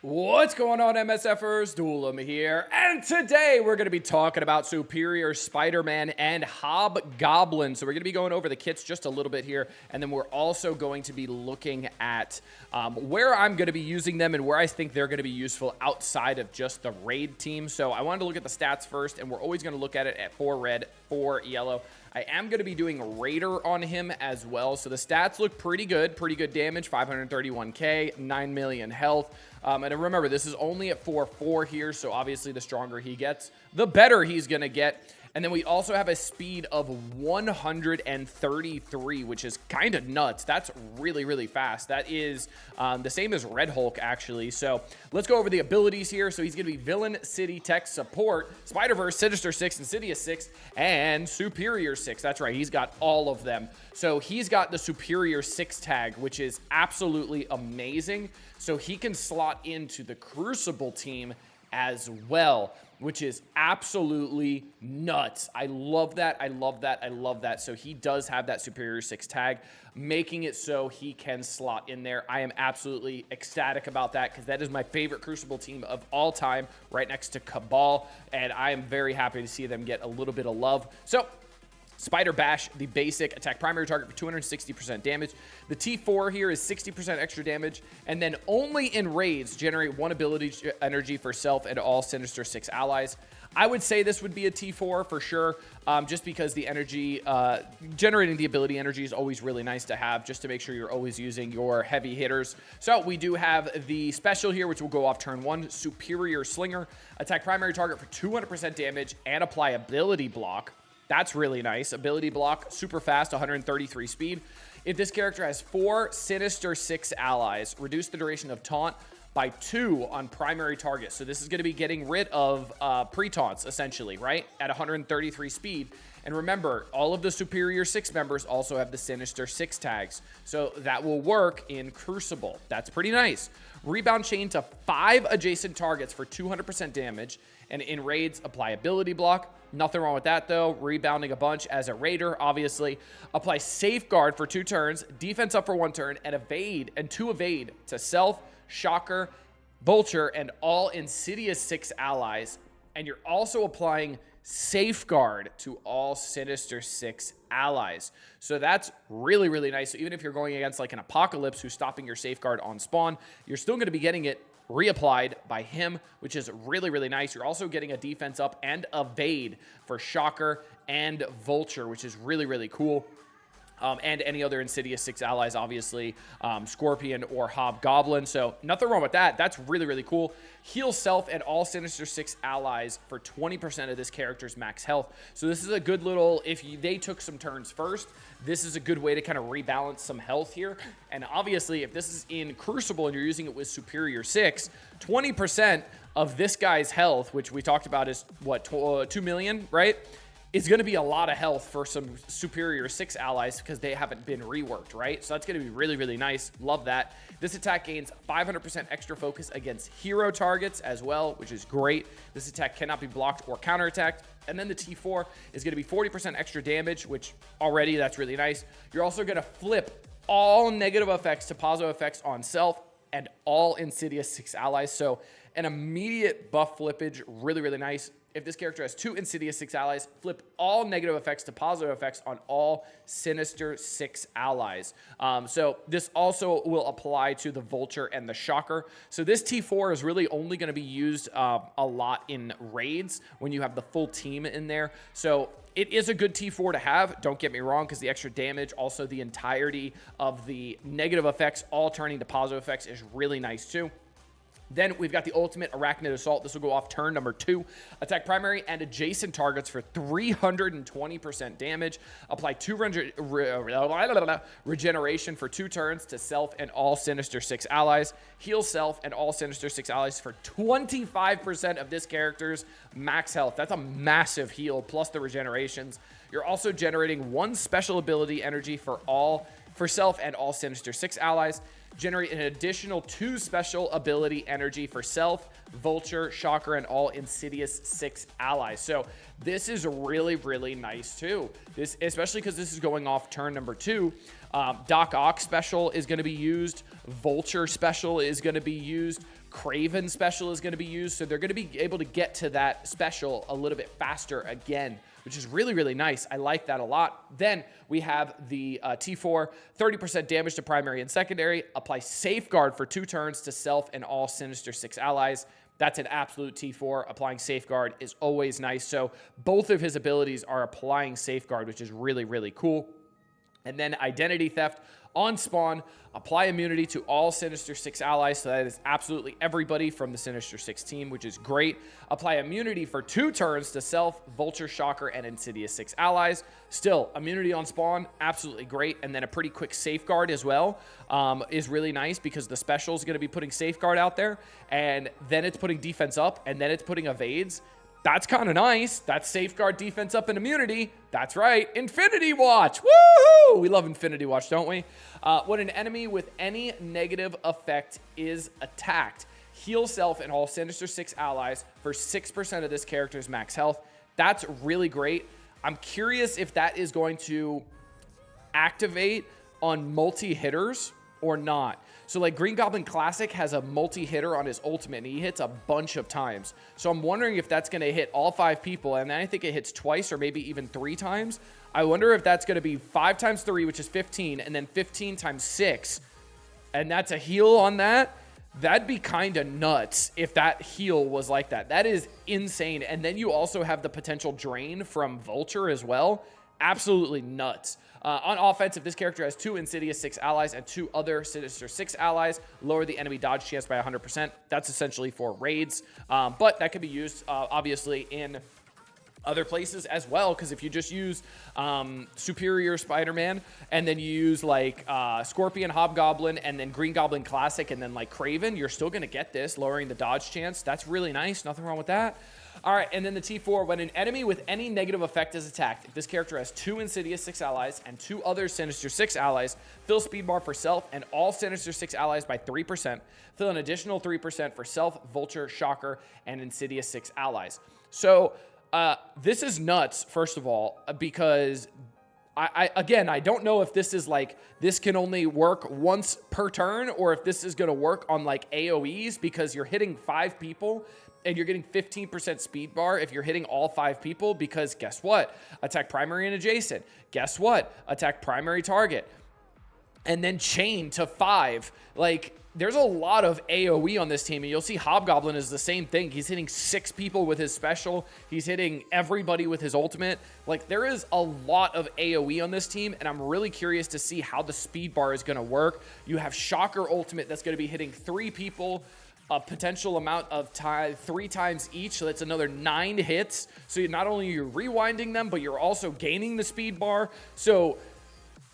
What's going on, MSFers? Duelim here, and today we're going to be talking about Superior Spider-Man and Hobgoblin. So we're going to be going over the kits just a little bit here, and then we're also going to be looking at where I'm going to be using them and where I think they're going to be useful outside of just the raid team. So I wanted to look at the stats first, and we're always going to look at it at 4 red, 4 yellow. I am going to be doing Raider on him as well. So the stats look pretty good damage, 531k, 9 million health. And remember, this is only at 4-4 here, so obviously the stronger he gets, the better he's going to get. And then we also have a speed of 133, which is kind of nuts. That's really, really fast. That is the same as Red Hulk, actually. So let's go over the abilities here. So he's going to be Villain, City, Tech, Support, Spider-Verse, Sinister 6, Insidious 6, and Superior 6. That's right. He's got all of them. So he's got the Superior 6 tag, which is absolutely amazing. So he can slot into the Crucible team as well, which is absolutely nuts. I love that. I love that. I love that. So he does have that Superior 6 tag, making it so he can slot in there. I am absolutely ecstatic about that because that is my favorite Crucible team of all time, right next to Cabal, and I am very happy to see them get a little bit of love. So Spider Bash, the basic, attack primary target for 260% damage. The T4 here is 60% extra damage, and then only in raids generate 1 ability energy for self and all Sinister 6 allies. I would say this would be a T4 for sure, just because the energy, generating the ability energy is always really nice to have, just to make sure you're always using your heavy hitters. So we do have the special here, which will go off turn 1, Superior Slinger. Attack primary target for 200% damage and apply ability block. That's really nice. Ability block, super fast, 133 speed. If this character has 4 Sinister 6 allies, reduce the duration of taunt by 2 on primary target. So this is going to be getting rid of pre-taunts, essentially, right? At 133 speed. And remember, all of the Superior 6 members also have the Sinister 6 tags. So that will work in Crucible. That's pretty nice. Rebound chain to 5 adjacent targets for 200% damage. And in raids, apply ability block. Nothing wrong with that, though. Rebounding a bunch as a raider, obviously. Apply safeguard for 2 turns, defense up for 1 turn, and evade and 2 evade to self, Shocker, Vulture, and all Insidious 6 allies. And you're also applying safeguard to all Sinister 6 allies. So that's really, really nice. So even if you're going against like an Apocalypse who's stopping your safeguard on spawn, you're still going to be getting it reapplied by him, which is really, really nice. You're also getting a defense up and evade for Shocker and Vulture, which is really, really cool. And any other Insidious 6 allies, obviously, Scorpion or Hobgoblin. So nothing wrong with that. That's really, really cool. Heal self and all Sinister 6 allies for 20% of this character's max health. So this is a good little, they took some turns first, this is a good way to kind of rebalance some health here. And obviously, if this is in Crucible and you're using it with Superior 6, 20% of this guy's health, which we talked about is, what, 2 million, right? Is going to be a lot of health for some Superior 6 allies because they haven't been reworked, right? So that's going to be really, really nice. Love that. This attack gains 500% extra focus against hero targets as well, which is great. This attack cannot be blocked or counterattacked. And then the T4 is going to be 40% extra damage, which already that's really nice. You're also going to flip all negative effects to positive effects on self and all Insidious 6 allies. So an immediate buff flippage, really, really nice. If this character has 2 Insidious 6 allies, flip all negative effects to positive effects on all Sinister 6 allies. So this also will apply to the Vulture and the Shocker. So this T4 is really only going to be used a lot in raids when you have the full team in there. So it is a good T4 to have, don't get me wrong, because the extra damage, also the entirety of the negative effects all turning to positive effects is really nice too. Then we've got the ultimate Arachnid Assault. This will go off turn number 2. Attack primary and adjacent targets for 320% damage. Apply 200 regeneration for 2 turns to self and all Sinister 6 allies. Heal self and all Sinister 6 allies for 25% of this character's max health. That's a massive heal, plus the regenerations. You're also generating 1 special ability energy for self and all Sinister 6 allies. Generate an additional 2 special ability energy for self, Vulture, Shocker, and all Insidious 6 allies. So this is really, really nice too. This, especially because this is going off turn number 2. Doc Ock special is going to be used. Vulture special is going to be used. Craven special is going to be used, so they're going to be able to get to that special a little bit faster again, which is really, really nice. I like that a lot. Then we have the T4, 30% damage to primary and secondary, apply Safeguard for 2 turns to self and all Sinister 6 allies. That's an absolute T4. Applying Safeguard is always nice. So both of his abilities are applying Safeguard, which is really, really cool. And then Identity Theft on spawn, apply immunity to all Sinister 6 allies. So that is absolutely everybody from the Sinister 6 team, which is great. Apply immunity for 2 turns to Self, Vulture, Shocker, and Insidious 6 allies. Still, immunity on spawn, absolutely great. And then a pretty quick Safeguard as well is really nice because the special is going to be putting Safeguard out there. And then it's putting defense up, and then it's putting evades. That's kind of nice. That's Safeguard, defense up, and immunity. That's right. Infinity Watch. Woohoo! We love Infinity Watch, don't we? When an enemy with any negative effect is attacked, heal self and all Sinister 6 allies for 6% of this character's max health. That's really great. I'm curious if that is going to activate on multi-hitters or not. So like Green Goblin Classic has a multi-hitter on his ultimate, and he hits a bunch of times. So I'm wondering if that's going to hit all 5 people, and then I think it hits twice or maybe even 3 times. I wonder if that's going to be 5 times 3, which is 15, and then 15 times 6, and that's a heal on that. That'd be kind of nuts if that heal was like that. That is insane. And then you also have the potential drain from Vulture as well. Absolutely nuts. On offense, if this character has 2 Insidious 6 allies and 2 other Sinister 6 allies, lower the enemy dodge chance by 100%. That's essentially for raids, but that could be used, obviously, in other places as well, because if you just use Superior Spider-Man and then you use like Scorpion, Hobgoblin, and then Green Goblin Classic, and then like Craven, you're still going to get this, lowering the dodge chance. That's really nice. Nothing wrong with that. All right, and then the T4, when an enemy with any negative effect is attacked, if this character has 2 Insidious 6 allies and 2 other Sinister 6 allies, fill speed bar for self and all Sinister 6 allies by 3%. Fill an additional 3% for self, Vulture, Shocker, and Insidious 6 allies. So this is nuts, first of all, because I don't know if this is like, this can only work once per turn, or if this is going to work on like AoEs, because you're hitting 5 people and you're getting 15% speed bar if you're hitting all 5 people, because guess what? Attack primary and adjacent. Guess what? Attack primary target. And then chain to 5. Like, there's a lot of AoE on this team, and you'll see Hobgoblin is the same thing. He's hitting 6 people with his special. He's hitting everybody with his ultimate. Like, there is a lot of AoE on this team, and I'm really curious to see how the speed bar is going to work. You have Shocker ultimate that's going to be hitting 3 people, a potential amount of time 3 times each, so that's another 9 hits. So not only are you rewinding them, but you're also gaining the speed bar. So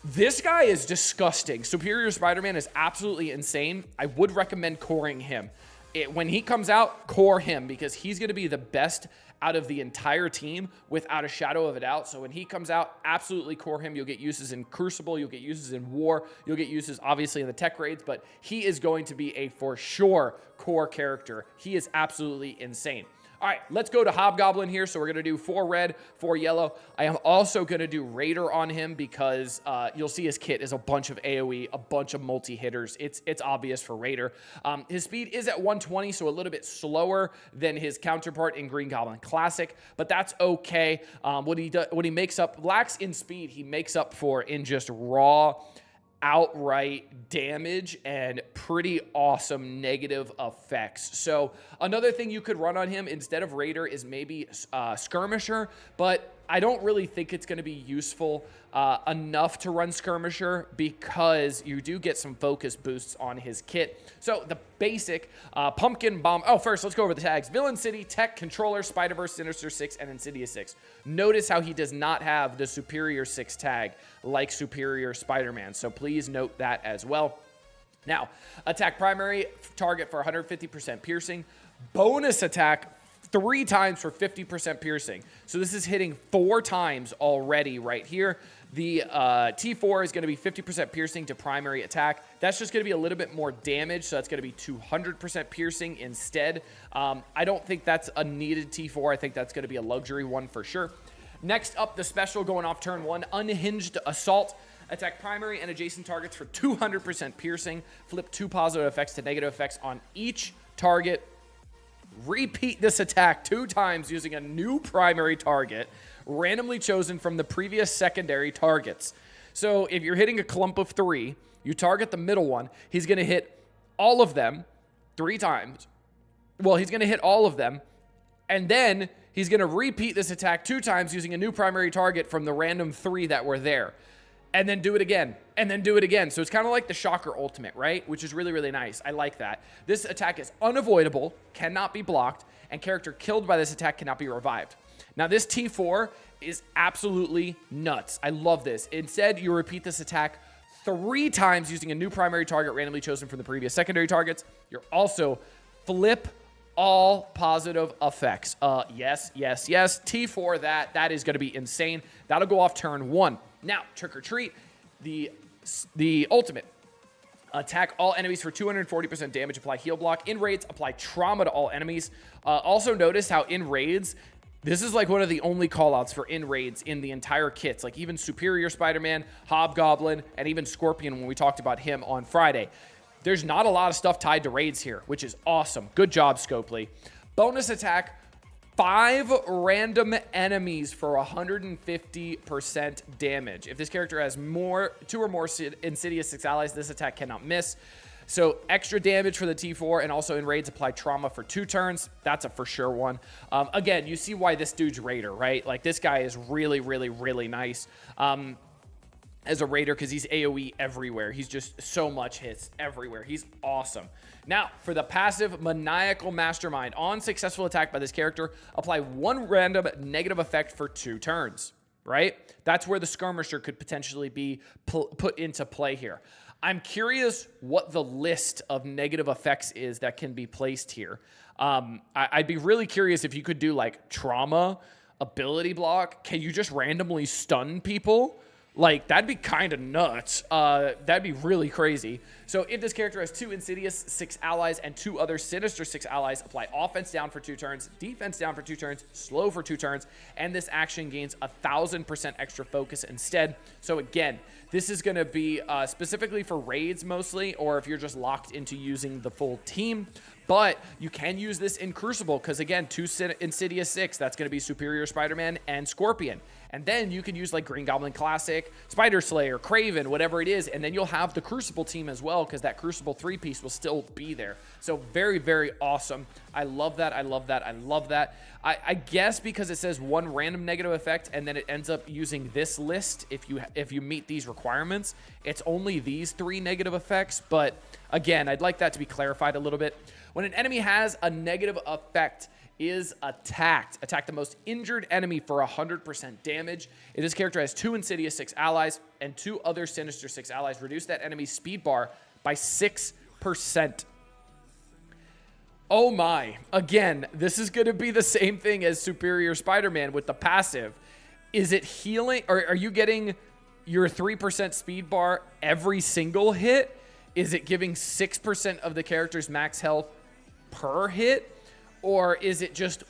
this guy is disgusting. Superior Spider-Man is absolutely insane. I would recommend coring him. When he comes out, core him, because he's going to be the best out of the entire team without a shadow of a doubt. So when he comes out, absolutely core him. You'll get uses in Crucible. You'll get uses in War. You'll get uses, obviously, in the tech raids. But he is going to be a for sure core character. He is absolutely insane. All right, let's go to Hobgoblin here. So we're going to do 4 red, 4 yellow. I am also going to do Raider on him because you'll see his kit is a bunch of AoE, a bunch of multi-hitters. It's obvious for Raider. His speed is at 120, so a little bit slower than his counterpart in Green Goblin Classic, but that's okay. What he makes up, lacks in speed, he makes up for in just raw outright damage and pretty awesome negative effects. So another thing you could run on him instead of Raider is maybe Skirmisher, but I don't really think it's going to be useful enough to run Skirmisher because you do get some focus boosts on his kit. So the basic Pumpkin Bomb. Oh, first, let's go over the tags. Villain City, Tech, Controller, Spider-Verse, Sinister 6, and Insidious 6. Notice how he does not have the Superior 6 tag like Superior Spider-Man. So please note that as well. Now, attack primary target for 150% piercing. Bonus attack 3 times for 50% piercing. So this is hitting 4 times already right here. The T4 is going to be 50% piercing to primary attack. That's just going to be a little bit more damage, so that's going to be 200% piercing instead. I don't think that's a needed T4. I think that's going to be a luxury one for sure. Next up, the special going off turn 1, Unhinged Assault. Attack primary and adjacent targets for 200% piercing. Flip 2 positive effects to negative effects on each target, repeat this attack 2 times using a new primary target randomly chosen from the previous secondary targets. So if you're hitting a clump of 3, you target the middle one, he's going to hit all of them 3 times. Well, he's going to hit all of them, and then he's going to repeat this attack 2 times using a new primary target from the random 3 that were there. And then do it again, and then do it again. So it's kind of like the Shocker ultimate, right? Which is really, really nice. I like that. This attack is unavoidable, cannot be blocked, and character killed by this attack cannot be revived. Now, this T4 is absolutely nuts. I love this. Instead, you repeat this attack 3 times using a new primary target randomly chosen from the previous secondary targets. You're also flip all positive effects. Yes. T4, that is going to be insane. That'll go off turn 1. Now, Trick or Treat, the ultimate. Attack all enemies for 240% damage, apply heal block. In raids, apply trauma to all enemies. Also notice how in raids, this is like one of the only callouts for in raids in the entire kits. Like even Superior Spider-Man, Hobgoblin, and even Scorpion when we talked about him on Friday. There's not a lot of stuff tied to raids here, which is awesome. Good job, Scopely. Bonus attack, 5 random enemies for 150% damage. If this character has 2 or more Insidious 6 allies, this attack cannot miss. So extra damage for the T4, and also in raids, apply trauma for 2 turns. That's a for sure one. Again, you see why this dude's Raider, right? Like this guy is really, really, really nice. As a Raider, because he's AoE everywhere. He's just so much hits everywhere. He's awesome. Now, for the passive Maniacal Mastermind. On successful attack by this character, apply 1 random negative effect for 2 turns, right? That's where the Skirmisher could potentially be put into play here. I'm curious what the list of negative effects is that can be placed here. I'd be really curious if you could do like trauma, ability block. Can you just randomly stun people? Like, that'd be kind of nuts. That'd be really crazy. So if this character has 2 Insidious 6 allies and 2 other Sinister 6 allies, apply offense down for 2 turns, defense down for 2 turns, slow for 2 turns, and this action gains 1,000% extra focus instead. So again, this is going to be specifically for raids mostly, or if you're just locked into using the full team. But you can use this in Crucible because, again, 2 Insidious 6, that's going to be Superior Spider-Man and Scorpion. And then you can use like Green Goblin Classic, Spider Slayer, Kraven, whatever it is. And then you'll have the Crucible team as well because that Crucible 3-piece will still be there. So very, very awesome. I love that. I love that. I love that. I guess because it says 1 random negative effect and then it ends up using this list if you meet these requirements, it's only these 3 negative effects. But again, I'd like that to be clarified a little bit. When an enemy has a negative effect, is attacked. Attack the most injured enemy for 100% damage. If this character has 2 Insidious 6 allies and 2 other Sinister 6 allies, reduce that enemy's speed bar by 6%. Oh my. Again, this is going to be the same thing as Superior Spider-Man with the passive. Is it healing? Or are you getting your 3% speed bar every single hit? Is it giving 6% of the character's max health per hit? Or is it just,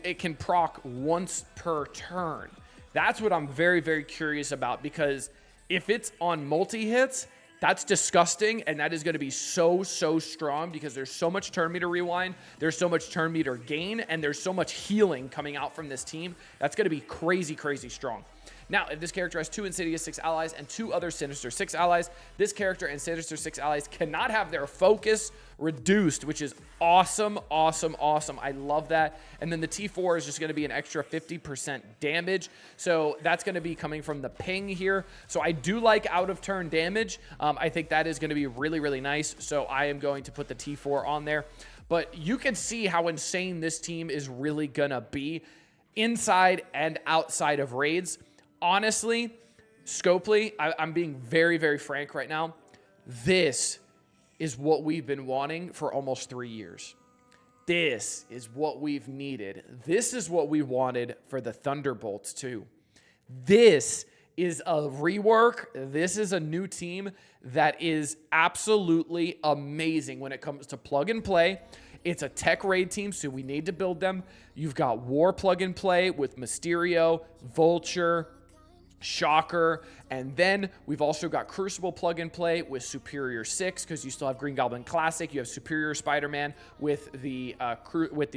it can proc once per turn? That's what I'm very, very curious about, because if it's on multi-hits, that's disgusting, and that is going to be so, so strong because there's so much turn meter rewind, there's so much turn meter gain, and there's so much healing coming out from this team. That's going to be crazy, crazy strong. Now, if this character has 2 Insidious 6 allies and 2 other Sinister 6 allies, this character and Sinister 6 allies cannot have their focus reduced, which is awesome, awesome, awesome. I love that. And then the T4 is just going to be an extra 50% damage. So that's going to be coming from the ping here. So I do like out of turn damage. I think that is going to be really, really nice. So I am going to put the T4 on there. But you can see how insane this team is really going to be inside and outside of raids. Honestly, Scopely, I'm being very, very frank right now. This is what we've been wanting for almost 3 years. This is what we've needed. This is what we wanted for the Thunderbolts too. This is a rework. This is a new team that is absolutely amazing when it comes to plug and play. It's a tech raid team, so we need to build them. You've got War plug and play with Mysterio, Vulture, Shocker, And then we've also got Crucible plug and play with Superior 6 because you still have Green Goblin Classic. You have Superior Spider-Man with the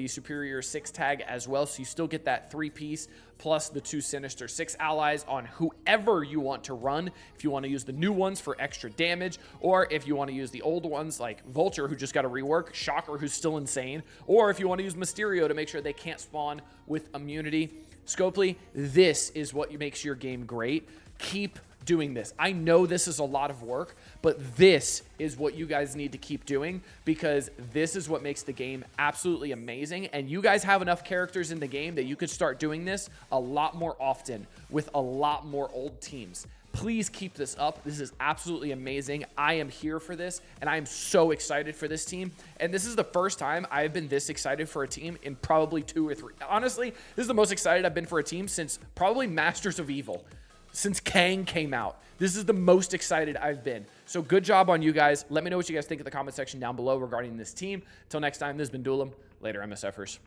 Superior 6 tag as well. So you still get that 3-piece plus the 2 Sinister 6 allies on whoever you want to run. If you want to use the new ones for extra damage, or if you want to use the old ones like Vulture, who just got a rework, Shocker, who's still insane, or if you want to use Mysterio to make sure they can't spawn with immunity. Scopely, this is what makes your game great. Keep doing this. I know this is a lot of work, but this is what you guys need to keep doing because this is what makes the game absolutely amazing. And you guys have enough characters in the game that you could start doing this a lot more often with a lot more old teams. Please keep this up. This is absolutely amazing. I am here for this, and I am so excited for this team. And this is the first time I've been this excited for a team in probably 2 or 3. Honestly, this is the most excited I've been for a team since probably Masters of Evil. Since Kang came out. This is the most excited I've been. So good job on you guys. Let me know what you guys think in the comment section down below regarding this team. Until next time, this has been Duelim. Later, MSFers.